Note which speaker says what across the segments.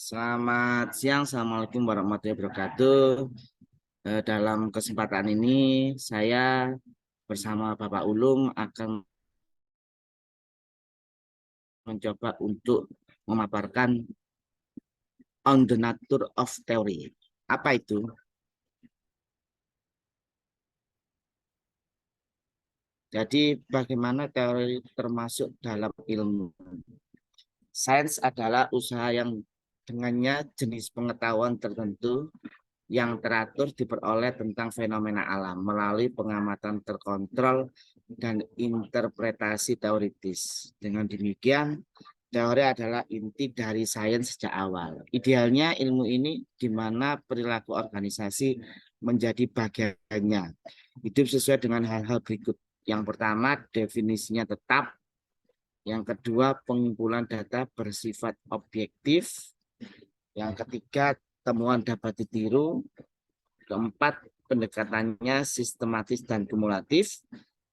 Speaker 1: Selamat siang, Assalamualaikum warahmatullahi wabarakatuh. Dalam kesempatan ini, saya bersama Bapak Ulum akan mencoba untuk memaparkan on the nature of theory. Apa itu? Jadi, bagaimana teori termasuk dalam ilmu? Sains adalah usaha yang dengannya jenis pengetahuan tertentu yang teratur diperoleh tentang fenomena alam melalui pengamatan terkontrol dan interpretasi teoritis. Dengan demikian, teori adalah inti dari sains sejak awal. Idealnya ilmu ini di mana perilaku organisasi menjadi bagiannya. Hidup sesuai dengan hal-hal berikut. Yang pertama, definisinya tetap. Yang kedua, pengumpulan data bersifat objektif. Yang ketiga, temuan dapat ditiru. Keempat, pendekatannya sistematis dan kumulatif.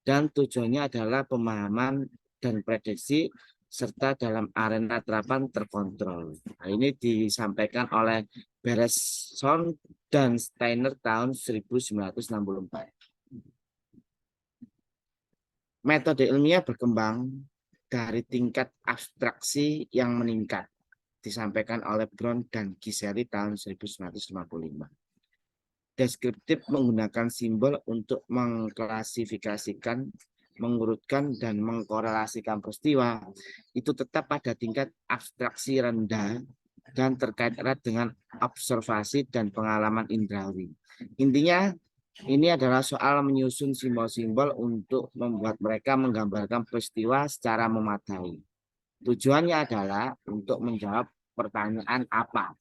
Speaker 1: Dan tujuannya adalah pemahaman dan prediksi serta dalam arena terapan terkontrol. Nah, ini disampaikan oleh Beresson dan Steiner tahun 1964. Metode ilmiah berkembang dari tingkat abstraksi yang meningkat, disampaikan oleh Brown dan Giseli tahun 1955. Deskriptif menggunakan simbol untuk mengklasifikasikan, mengurutkan, dan mengkorelasikan peristiwa, itu tetap pada tingkat abstraksi rendah dan terkait erat dengan observasi dan pengalaman indrawi. Intinya, ini adalah soal menyusun simbol-simbol untuk membuat mereka menggambarkan peristiwa secara memadai. Tujuannya adalah untuk menjawab pertanyaan apa.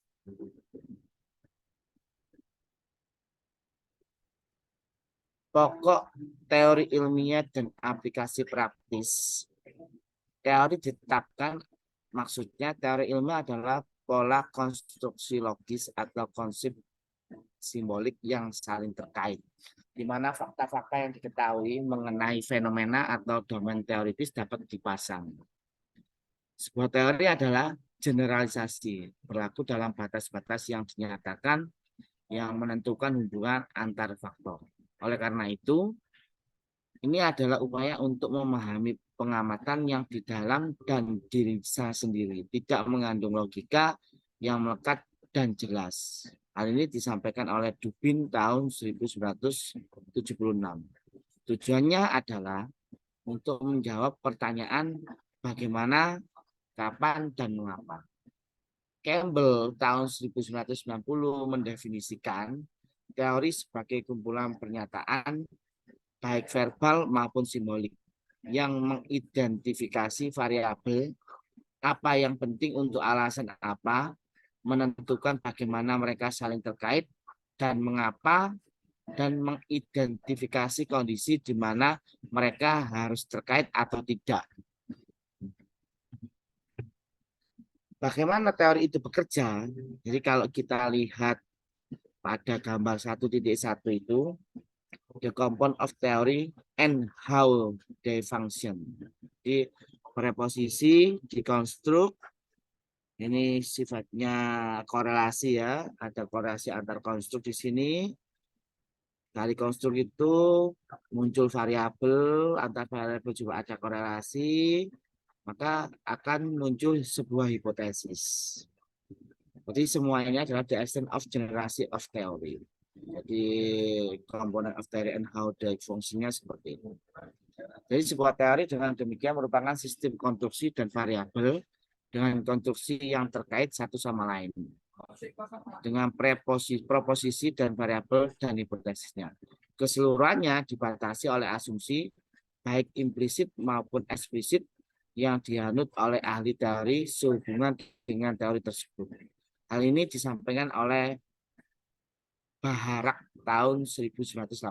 Speaker 1: Pokok teori ilmiah dan aplikasi praktis. Teori ditetapkan, maksudnya teori ilmiah adalah pola konstruksi logis atau konsep simbolik yang saling terkait, di mana fakta-fakta yang diketahui mengenai fenomena atau domain teoritis dapat dipasang. Sebuah teori adalah generalisasi, berlaku dalam batas-batas yang dinyatakan yang menentukan hubungan antar faktor. Oleh karena itu, ini adalah upaya untuk memahami pengamatan yang di dalam dan diri saya sendiri, tidak mengandung logika yang melekat dan jelas. Hal ini disampaikan oleh Dubin tahun 1976. Tujuannya adalah untuk menjawab pertanyaan bagaimana, kapan, dan mengapa. Campbell tahun 1990 mendefinisikan teori sebagai kumpulan pernyataan baik verbal maupun simbolik yang mengidentifikasi variabel apa yang penting untuk alasan apa, menentukan bagaimana mereka saling terkait dan mengapa, dan mengidentifikasi kondisi di mana mereka harus terkait atau tidak. Bagaimana teori itu bekerja? Jadi kalau kita lihat pada gambar 1.1 itu, the component of theory and how they function. Di preposisi, dikonstruk, ini sifatnya korelasi ya, ada korelasi antar konstruk di sini. Dari konstruk itu muncul variabel, antar variabel juga ada korelasi, maka akan muncul sebuah hipotesis. Jadi semua ini adalah the extent of generasi of theory. Jadi komponen of theory and how the fungsinya seperti itu. Jadi sebuah teori dengan demikian merupakan sistem konstruksi dan variabel dengan konstruksi yang terkait satu sama lain. Dengan proposisi dan variabel dan hipotesisnya. Keseluruhannya dibatasi oleh asumsi baik implisit maupun eksplisit yang dianut oleh ahli teori sehubungan dengan teori tersebut. Hal ini disampaikan oleh Baharak tahun 1989.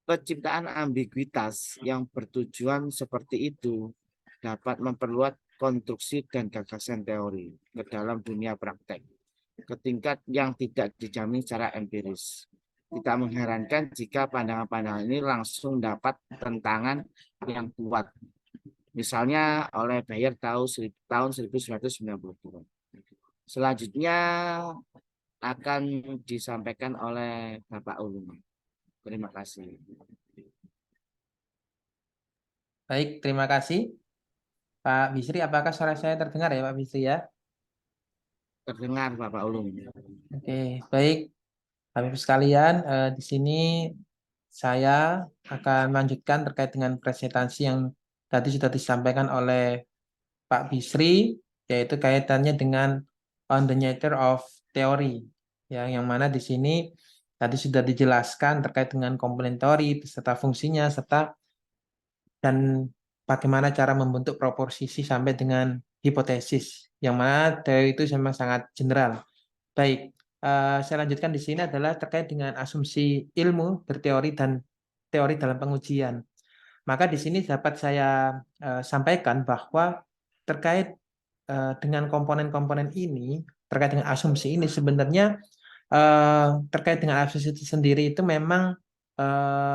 Speaker 1: Penciptaan ambiguitas yang bertujuan seperti itu dapat memperluas konstruksi dan gagasan teori ke dalam dunia praktek ke tingkat yang tidak dijamin secara empiris. Tidak mengherankan jika pandangan-pandangan ini langsung dapat tentangan yang kuat Misalnya oleh Bayer tahun 1992. Selanjutnya akan disampaikan oleh Bapak Ulum. Terima kasih.
Speaker 2: Baik, terima kasih. Pak Bisri, apakah suara saya terdengar ya Pak Bisri ya?
Speaker 1: Terdengar Bapak Ulum.
Speaker 2: Oke, baik. Bapak Ibu sekalian, di sini saya akan melanjutkan terkait dengan presentasi yang tadi sudah disampaikan oleh Pak Bisri, yaitu kaitannya dengan on the nature of theory, ya, yang mana di sini tadi sudah dijelaskan terkait dengan komponen teori, serta fungsinya, serta dan bagaimana cara membentuk proposisi sampai dengan hipotesis, yang mana teori itu memang sangat general. Baik, saya lanjutkan di sini adalah terkait dengan asumsi ilmu berteori dan teori dalam pengujian. Maka di sini dapat saya sampaikan bahwa terkait dengan komponen-komponen ini, terkait dengan asumsi ini sebenarnya terkait dengan asumsi itu sendiri itu memang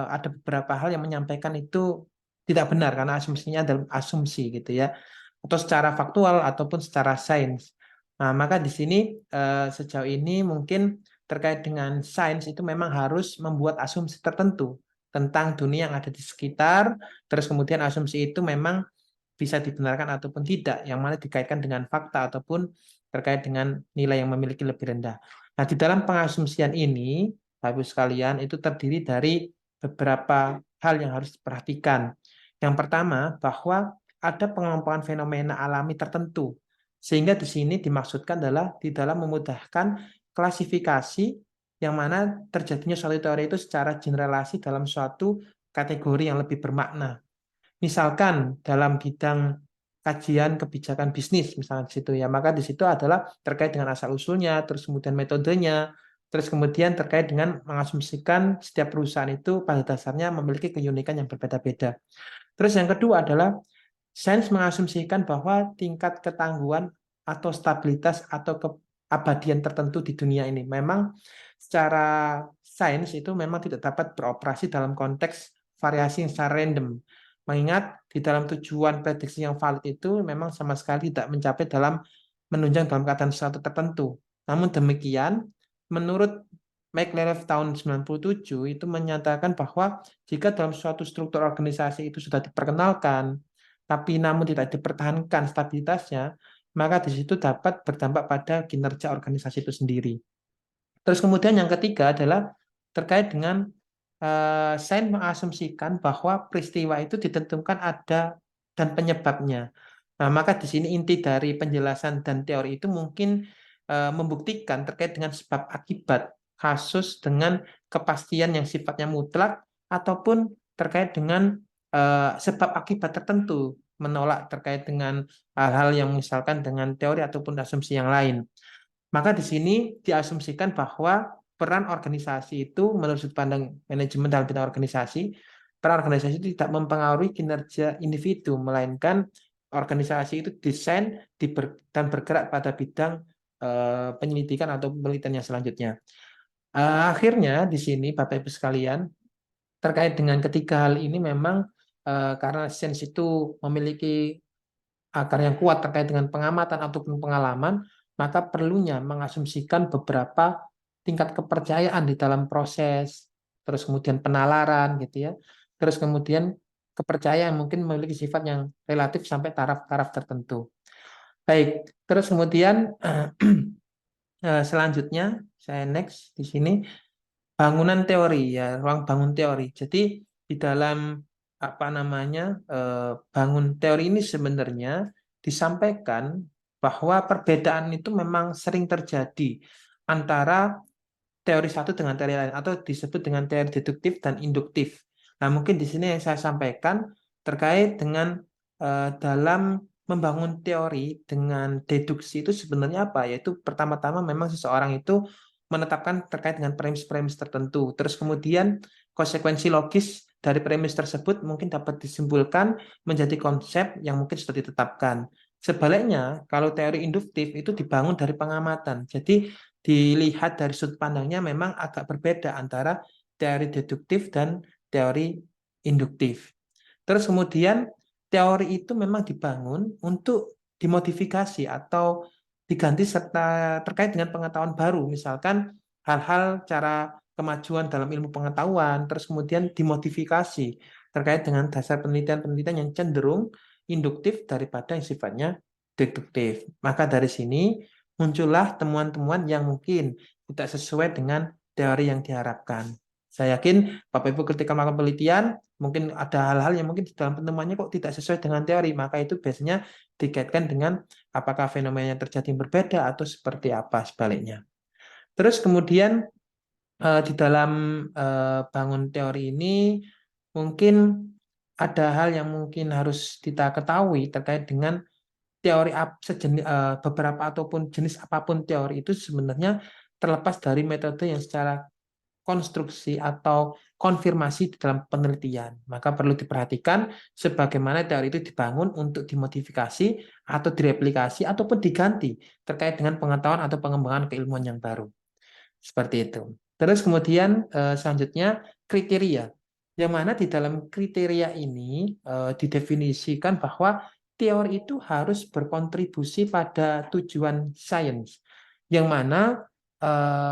Speaker 2: ada beberapa hal yang menyampaikan itu tidak benar karena asumsinya adalah asumsi gitu ya, atau secara faktual ataupun secara sains. Nah, maka di sini sejauh ini mungkin terkait dengan sains itu memang harus membuat asumsi tertentu tentang dunia yang ada di sekitar, terus kemudian asumsi itu memang bisa dibenarkan ataupun tidak, yang mana dikaitkan dengan fakta ataupun terkait dengan nilai yang memiliki lebih rendah. Nah, di dalam pengasumsian ini, Bapak Ibu sekalian, itu terdiri dari beberapa hal yang harus diperhatikan. Yang pertama, bahwa ada pengelompokan fenomena alami tertentu, sehingga di sini dimaksudkan adalah di dalam memudahkan klasifikasi yang mana terjadinya suatu teori itu secara generalisasi dalam suatu kategori yang lebih bermakna. Misalkan dalam bidang kajian kebijakan bisnis, misalnya di situ ya, maka di situ adalah terkait dengan asal-usulnya, terus kemudian metodenya, terus kemudian terkait dengan mengasumsikan setiap perusahaan itu pada dasarnya memiliki keunikan yang berbeda-beda. Terus yang kedua adalah sains mengasumsikan bahwa tingkat ketangguhan atau stabilitas atau keabadian tertentu di dunia ini memang secara sains itu memang tidak dapat beroperasi dalam konteks variasi yang secara random. Mengingat di dalam tujuan prediksi yang valid itu memang sama sekali tidak mencapai dalam menunjang dalam keadaan suatu tertentu. Namun demikian, menurut McLaren tahun 97 itu menyatakan bahwa jika dalam suatu struktur organisasi itu sudah diperkenalkan, tapi namun tidak dipertahankan stabilitasnya, maka di situ dapat berdampak pada kinerja organisasi itu sendiri. Terus kemudian yang ketiga adalah terkait dengan sains mengasumsikan bahwa peristiwa itu ditentukan ada dan penyebabnya. Nah, maka di sini inti dari penjelasan dan teori itu mungkin membuktikan terkait dengan sebab akibat kasus dengan kepastian yang sifatnya mutlak ataupun terkait dengan sebab akibat tertentu, menolak terkait dengan hal-hal yang misalkan dengan teori ataupun asumsi yang lain. Maka di sini diasumsikan bahwa peran organisasi itu menurut sudut pandang manajemen dalam bidang organisasi, peran organisasi itu tidak mempengaruhi kinerja individu, melainkan organisasi itu desain dan bergerak pada bidang penyelidikan atau penelitian yang selanjutnya. Akhirnya di sini Bapak Ibu sekalian, terkait dengan ketiga hal ini memang karena sains itu memiliki akar yang kuat terkait dengan pengamatan ataupun pengalaman, maka perlunya mengasumsikan beberapa tingkat kepercayaan di dalam proses, terus kemudian penalaran gitu ya, terus kemudian kepercayaan mungkin memiliki sifat yang relatif sampai taraf-taraf tertentu. Baik, terus kemudian selanjutnya saya next di sini bangunan teori ya, ruang bangun teori. Jadi di dalam apa namanya bangun teori ini sebenarnya disampaikan bahwa perbedaan itu memang sering terjadi antara teori satu dengan teori lain atau disebut dengan teori deduktif dan induktif. Nah, mungkin di sini yang saya sampaikan terkait dengan dalam membangun teori dengan deduksi itu sebenarnya apa? Yaitu pertama-tama memang seseorang itu menetapkan terkait dengan premis-premis tertentu. Terus kemudian konsekuensi logis dari premis tersebut mungkin dapat disimpulkan menjadi konsep yang mungkin sudah ditetapkan. Sebaliknya, kalau teori induktif itu dibangun dari pengamatan. Jadi dilihat dari sudut pandangnya memang agak berbeda antara teori deduktif dan teori induktif. Terus kemudian teori itu memang dibangun untuk dimodifikasi atau diganti serta terkait dengan pengetahuan baru, misalkan hal-hal cara kemajuan dalam ilmu pengetahuan, terus kemudian dimodifikasi terkait dengan dasar penelitian-penelitian yang cenderung induktif daripada yang sifatnya deduktif. Maka dari sini muncullah temuan-temuan yang mungkin tidak sesuai dengan teori yang diharapkan. Saya yakin Bapak Ibu ketika melakukan penelitian, mungkin ada hal-hal yang mungkin di dalam penemuannya kok tidak sesuai dengan teori, maka itu biasanya dikaitkan dengan apakah fenomena yang terjadi berbeda atau seperti apa sebaliknya. Terus kemudian di dalam bangun teori ini mungkin ada hal yang mungkin harus kita ketahui terkait dengan teori beberapa ataupun jenis apapun teori itu sebenarnya terlepas dari metode yang secara konstruksi atau konfirmasi di dalam penelitian. Maka perlu diperhatikan sebagaimana teori itu dibangun untuk dimodifikasi atau direplikasi ataupun diganti terkait dengan pengetahuan atau pengembangan keilmuan yang baru. Seperti itu. Terus kemudian selanjutnya kriteria. Yang mana di dalam kriteria ini didefinisikan bahwa teori itu harus berkontribusi pada tujuan sains. Yang mana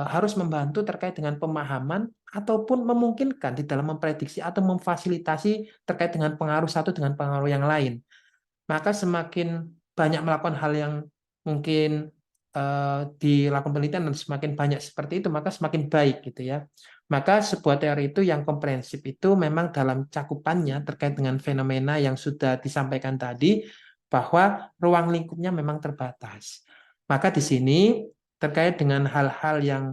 Speaker 2: harus membantu terkait dengan pemahaman ataupun memungkinkan di dalam memprediksi atau memfasilitasi terkait dengan pengaruh satu dengan pengaruh yang lain. Maka semakin banyak melakukan hal yang mungkin dilakukan penelitian dan semakin banyak seperti itu, maka semakin baik gitu ya. Maka sebuah teori itu yang komprehensif itu memang dalam cakupannya terkait dengan fenomena yang sudah disampaikan tadi, bahwa ruang lingkupnya memang terbatas. Maka di sini terkait dengan hal-hal yang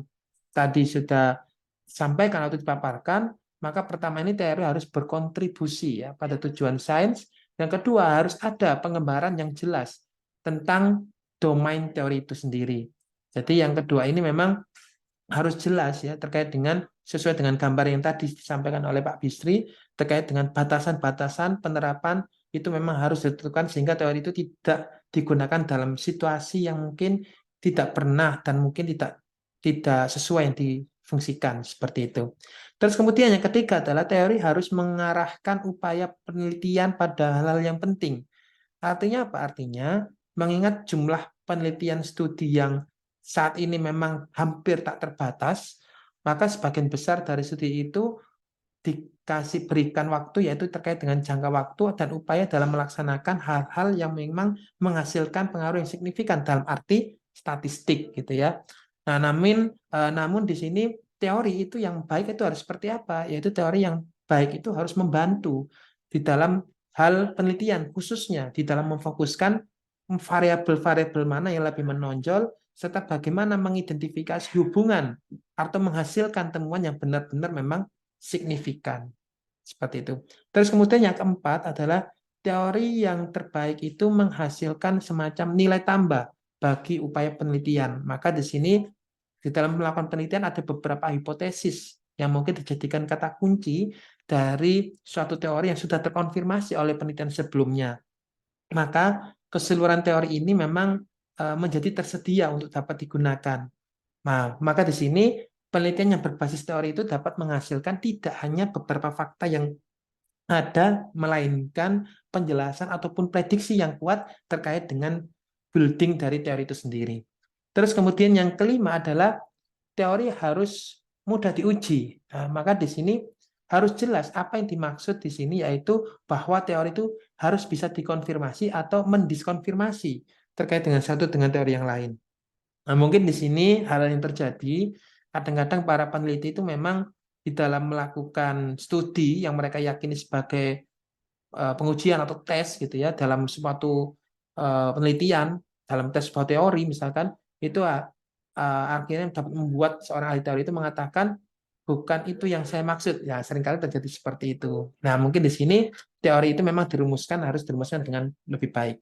Speaker 2: tadi sudah disampaikan atau dipaparkan, maka pertama ini teori harus berkontribusi ya pada tujuan sains. Yang kedua harus ada pengembaraan yang jelas tentang domain teori itu sendiri. Jadi yang kedua ini memang harus jelas ya terkait dengan sesuai dengan gambar yang tadi disampaikan oleh Pak Bisri terkait dengan batasan-batasan penerapan itu memang harus ditentukan sehingga teori itu tidak digunakan dalam situasi yang mungkin tidak pernah dan mungkin tidak sesuai yang difungsikan seperti itu. Terus kemudian yang ketiga adalah teori harus mengarahkan upaya penelitian pada hal-hal yang penting. Artinya apa? Artinya mengingat jumlah penelitian studi yang saat ini memang hampir tak terbatas, maka sebagian besar dari studi itu berikan waktu yaitu terkait dengan jangka waktu dan upaya dalam melaksanakan hal-hal yang memang menghasilkan pengaruh yang signifikan dalam arti statistik gitu ya. Nah, namun di sini teori itu yang baik itu harus seperti apa? Yaitu teori yang baik itu harus membantu di dalam hal penelitian khususnya di dalam memfokuskan variabel-variabel mana yang lebih menonjol serta bagaimana mengidentifikasi hubungan atau menghasilkan temuan yang benar-benar memang signifikan. Seperti itu. Terus kemudian yang keempat adalah teori yang terbaik itu menghasilkan semacam nilai tambah bagi upaya penelitian. Maka di sini di dalam melakukan penelitian ada beberapa hipotesis yang mungkin dijadikan kata kunci dari suatu teori yang sudah terkonfirmasi oleh penelitian sebelumnya. Maka keseluruhan teori ini memang menjadi tersedia untuk dapat digunakan. Nah, maka di sini penelitian yang berbasis teori itu dapat menghasilkan tidak hanya beberapa fakta yang ada, melainkan penjelasan ataupun prediksi yang kuat terkait dengan building dari teori itu sendiri. Terus kemudian yang kelima adalah teori harus mudah diuji. Nah, maka di sini harus jelas apa yang dimaksud di sini, yaitu bahwa teori itu harus bisa dikonfirmasi atau mendiskonfirmasi terkait dengan satu dengan teori yang lain. Nah, mungkin di sini hal yang terjadi, kadang-kadang para peneliti itu memang di dalam melakukan studi yang mereka yakini sebagai pengujian atau tes gitu ya, dalam suatu penelitian, dalam tes sebuah teori misalkan, itu akhirnya dapat membuat seorang ahli teori itu mengatakan, bukan itu yang saya maksud. Ya, seringkali terjadi seperti itu. Nah, mungkin di sini teori itu memang harus dirumuskan dengan lebih baik.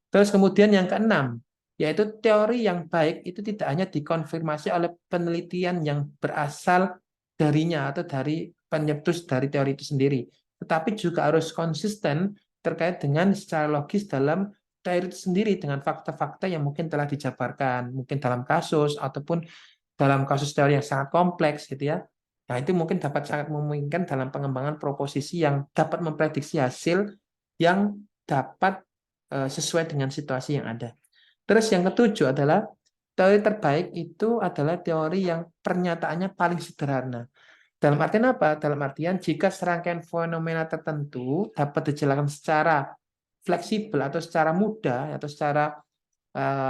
Speaker 2: Terus kemudian yang keenam, yaitu teori yang baik itu tidak hanya dikonfirmasi oleh penelitian yang berasal darinya atau dari penyetus dari teori itu sendiri, tetapi juga harus konsisten terkait dengan secara logis dalam teori itu sendiri dengan fakta-fakta yang mungkin telah dijabarkan, mungkin dalam kasus ataupun dalam kasus teori yang sangat kompleks gitu ya. Nah, itu mungkin dapat sangat memungkinkan dalam pengembangan proposisi yang dapat memprediksi hasil yang dapat sesuai dengan situasi yang ada. Terus yang ketujuh adalah teori terbaik itu adalah teori yang pernyataannya paling sederhana. Dalam artian apa? Dalam artian jika serangkaian fenomena tertentu dapat dijelaskan secara fleksibel atau secara mudah atau secara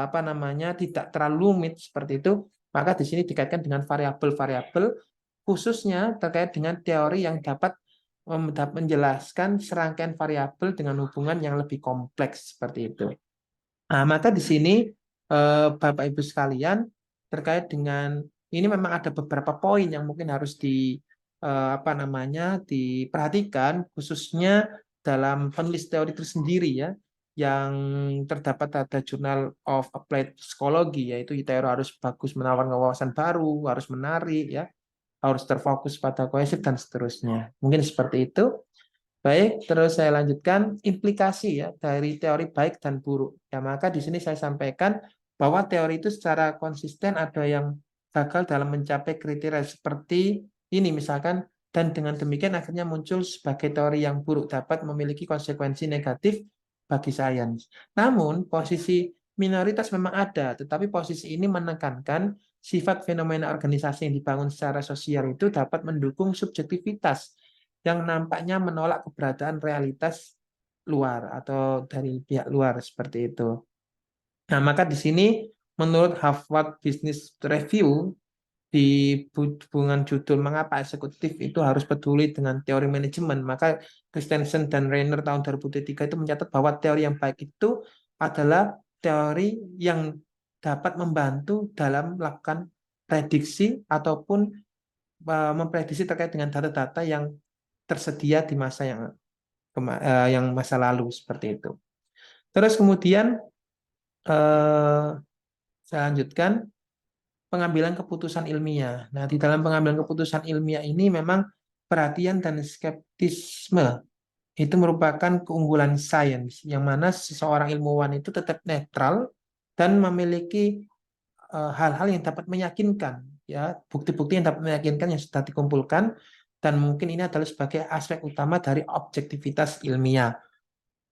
Speaker 2: apa namanya tidak terlalu rumit seperti itu, maka di sini dikaitkan dengan variabel-variabel khususnya terkait dengan teori yang dapat menjelaskan serangkaian variabel dengan hubungan yang lebih kompleks seperti itu. Nah, maka di sini Bapak Ibu sekalian terkait dengan ini memang ada beberapa poin yang mungkin harus apa namanya diperhatikan khususnya dalam penulis teori itu sendiri ya yang terdapat pada Journal of Applied Psychology yaitu teori harus bagus menawarkan wawasan baru, harus menarik ya, harus terfokus pada kohesif dan seterusnya. Mungkin seperti itu. Baik, terus saya lanjutkan implikasi ya dari teori baik dan buruk. Ya, maka di sini saya sampaikan bahwa teori itu secara konsisten ada yang gagal dalam mencapai kriteria seperti ini misalkan dan dengan demikian akhirnya muncul sebagai teori yang buruk dapat memiliki konsekuensi negatif bagi sains. Namun posisi minoritas memang ada, tetapi posisi ini menekankan sifat fenomena organisasi yang dibangun secara sosial itu dapat mendukung subjektivitas yang nampaknya menolak keberadaan realitas luar atau dari pihak luar seperti itu. Nah, maka di sini menurut Harvard Business Review di hubungan judul mengapa eksekutif itu harus peduli dengan teori manajemen, maka Christensen dan Reiner tahun 2003 itu mencatat bahwa teori yang baik itu adalah teori yang dapat membantu dalam melakukan prediksi ataupun memprediksi terkait dengan data-data yang tersedia di masa yang masa lalu seperti itu. Terus kemudian saya lanjutkan pengambilan keputusan ilmiah. Nah, di dalam pengambilan keputusan ilmiah ini memang perhatian dan skeptisme itu merupakan keunggulan sains, yang mana seseorang ilmuwan itu tetap netral dan memiliki hal-hal yang dapat meyakinkan, ya bukti-bukti yang dapat meyakinkan yang sudah dikumpulkan, dan mungkin ini adalah sebagai aspek utama dari objektivitas ilmiah.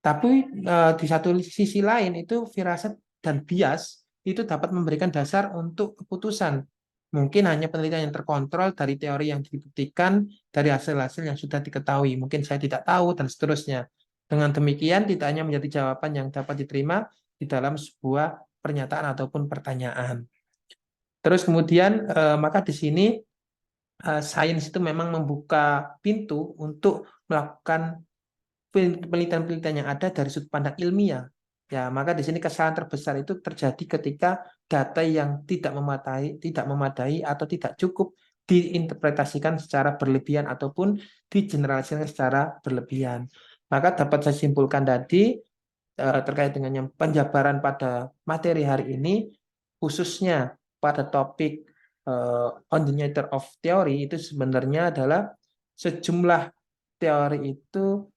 Speaker 2: Tapi di satu sisi lain itu firasat dan bias itu dapat memberikan dasar untuk keputusan. Mungkin hanya penelitian yang terkontrol dari teori yang dibuktikan dari hasil-hasil yang sudah diketahui. Mungkin saya tidak tahu dan seterusnya. Dengan demikian tidak hanya menjadi jawaban yang dapat diterima di dalam sebuah pernyataan ataupun pertanyaan. Terus kemudian maka di sini sains itu memang membuka pintu untuk melakukan penelitian-penelitian yang ada dari sudut pandang ilmiah. Ya, maka di sini kesalahan terbesar itu terjadi ketika data yang tidak memadai atau tidak cukup diinterpretasikan secara berlebihan ataupun digeneralisasikan secara berlebihan. Maka dapat saya simpulkan tadi terkait dengan yang penjabaran pada materi hari ini, khususnya pada topik on the nature of theory itu sebenarnya adalah sejumlah teori itu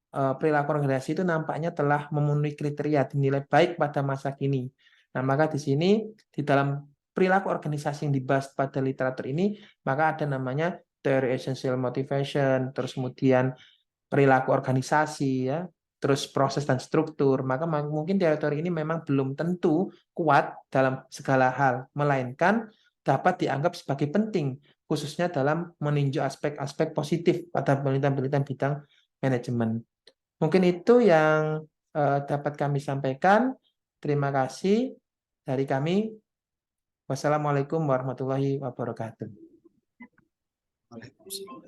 Speaker 2: perilaku organisasi itu nampaknya telah memenuhi kriteria dinilai baik pada masa kini. Nah, maka di sini di dalam perilaku organisasi yang dibahas pada literatur ini, maka ada namanya teori essential motivation, terus kemudian perilaku organisasi ya, terus proses dan struktur. Maka mungkin teori-teori ini memang belum tentu kuat dalam segala hal, melainkan dapat dianggap sebagai penting khususnya dalam meninjau aspek-aspek positif pada penelitian-penelitian bidang manajemen. Mungkin itu yang dapat kami sampaikan. Terima kasih dari kami. Wassalamualaikum warahmatullahi wabarakatuh.
Speaker 1: Waalaikumsalam.